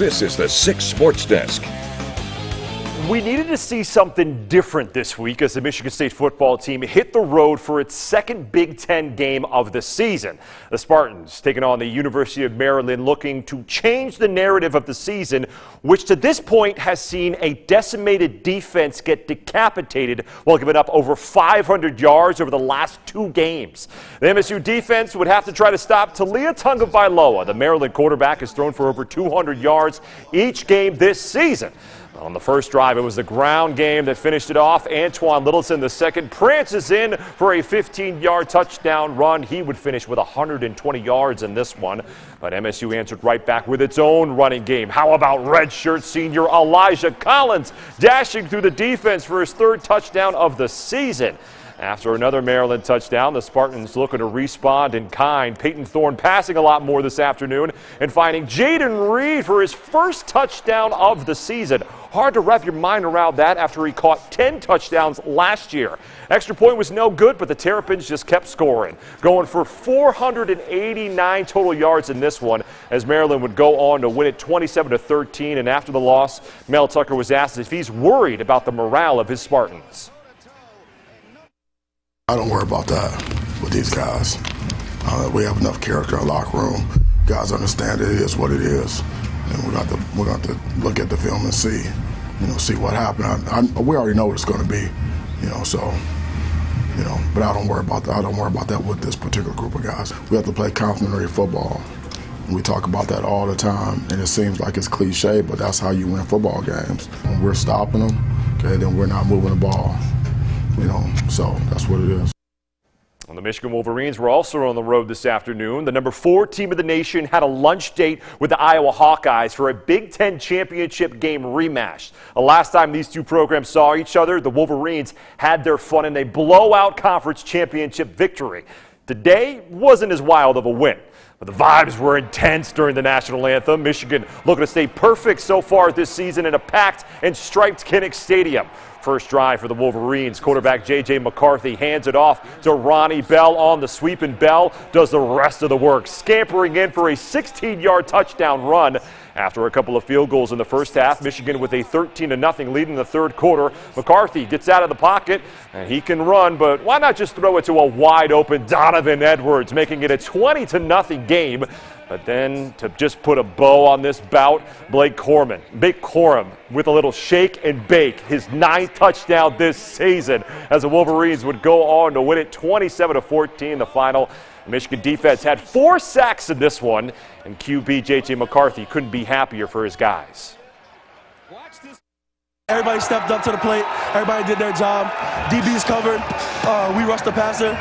This is the 6 Sports Desk. We needed to see something different this week as the Michigan State football team hit the road for its second Big Ten game of the season. The Spartans taking on the University of Maryland, looking to change the narrative of the season, which to this point has seen a decimated defense get decapitated while giving up over 500 yards over the last 2 games. The MSU defense would have to try to stop Taulia Tagovailoa. The Maryland quarterback has thrown for over 200 yards each game this season. On the first drive, it was the ground game that finished it off. Antoine Littleton, the second, prances in for a 15-yard touchdown run. He would finish with 120 yards in this one, but MSU answered right back with its own running game. How about redshirt senior Elijah Collins dashing through the defense for his 3rd touchdown of the season? After another Maryland touchdown, the Spartans looking to respond in kind. Peyton Thorne passing a lot more this afternoon and finding Jaden Reed for his 1st touchdown of the season. Hard to wrap your mind around that after he caught 10 touchdowns last year. Extra point was no good, but the Terrapins just kept scoring, going for 489 total yards in this one as Maryland would go on to win it 27-13. And after the loss, Mel Tucker was asked if he's worried about the morale of his Spartans. I don't worry about that with these guys. We have enough character in the locker room. Guys understand it is what it is, and we're going to look at the film and see, see what happened. We already know what it's going to be, But I don't worry about that. I don't worry about that with this particular group of guys. We have to play complementary football. We talk about that all the time, and it seems like it's cliche, but that's how you win football games. When we're stopping them, okay, then we're not moving the ball. So that's what it is. Well, the Michigan Wolverines were also on the road this afternoon. The number 4 team of the nation had a lunch date with the Iowa Hawkeyes for a Big Ten championship game rematch. The last time these 2 programs saw each other, the Wolverines had their fun in a blowout conference championship victory. Today wasn't as wild of a win, but the vibes were intense during the national anthem. Michigan looking to stay perfect so far this season in a packed and striped Kinnick Stadium. First drive for the Wolverines. Quarterback J.J. McCarthy hands it off to Ronnie Bell on the sweep, and Bell does the rest of the work, scampering in for a 16-yard touchdown run. After a couple of field goals in the first half, Michigan with a 13-0 lead in the 3rd quarter. McCarthy gets out of the pocket, and he can run, but why not just throw it to a wide-open Donovan Edwards, making it a 20-0 game. But then to just put a bow on this bout, Blake Corum with a little shake and bake, his 9th touchdown this season as the Wolverines would go on to win it 27-14 the final. The Michigan defense had 4 sacks in this one, and QB J.J. McCarthy couldn't be happier for his guys. Everybody stepped up to the plate. Everybody did their job. DB's covered. We rushed the passer.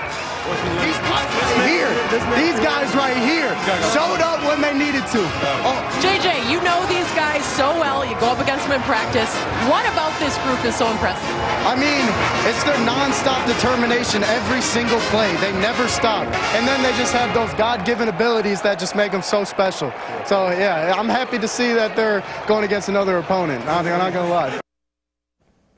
These guys right here showed up when they needed to. JJ, you know these guys so well. You go up against them in practice. What about this group is so impressive? I mean, it's their nonstop determination every single play. They never stop. And then they just have those God-given abilities that just make them so special. So, yeah, I'm happy to see that they're going against another opponent. I'm not going to lie.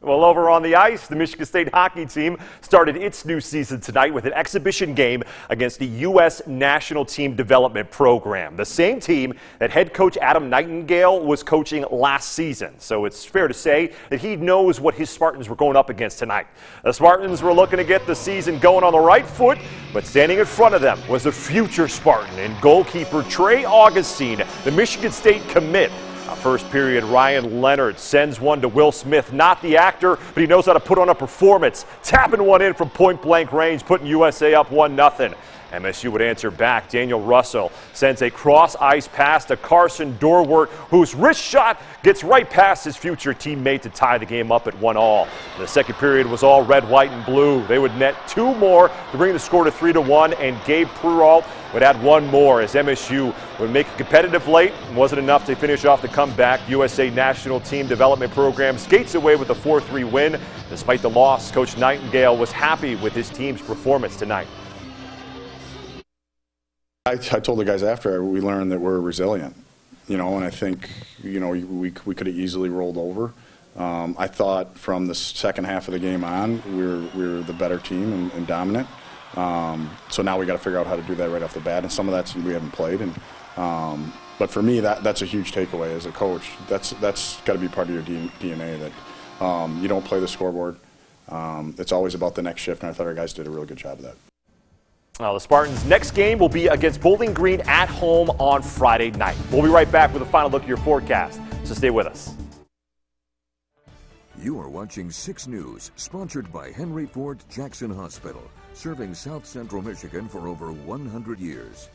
Well, over on the ice, the Michigan State hockey team started its new season tonight with an exhibition game against the U.S. National Team Development Program, the same team that head coach Adam Nightingale was coaching last season. So it's fair to say that he knows what his Spartans were going up against tonight. The Spartans were looking to get the season going on the right foot, but standing in front of them was the future Spartan and goalkeeper Trey Augustine, the Michigan State commit. First period, Ryan Leonard sends one to Will Smith, not the actor, but he knows how to put on a performance, tapping one in from point-blank range, putting USA up 1-0. MSU would answer back. Daniel Russell sends a cross-ice pass to Carson Dorwart, whose wrist shot gets right past his future teammate to tie the game up at 1-1. The second period was all red, white, and blue. They would net 2 more to bring the score to 3-1, and Gabe Perrault would add 1 more as MSU would make it competitive late. It wasn't enough to finish off the comeback. USA National Team Development Program skates away with a 4-3 win. Despite the loss, Coach Nightingale was happy with his team's performance tonight. I told the guys after we learned that we're resilient, and I think, we could have easily rolled over. I thought from the second half of the game on, we were the better team and dominant. So now we got to figure out how to do that right off the bat, and some of that's we haven't played. And But for me, that's a huge takeaway as a coach. That's got to be part of your DNA, that you don't play the scoreboard. It's always about the next shift, and I thought our guys did a really good job of that. Well, the Spartans' next game will be against Bowling Green at home on Friday night. We'll be right back with a final look at your forecast, so stay with us. You are watching 6 News, sponsored by Henry Ford Jackson Hospital, serving South Central Michigan for over 100 years.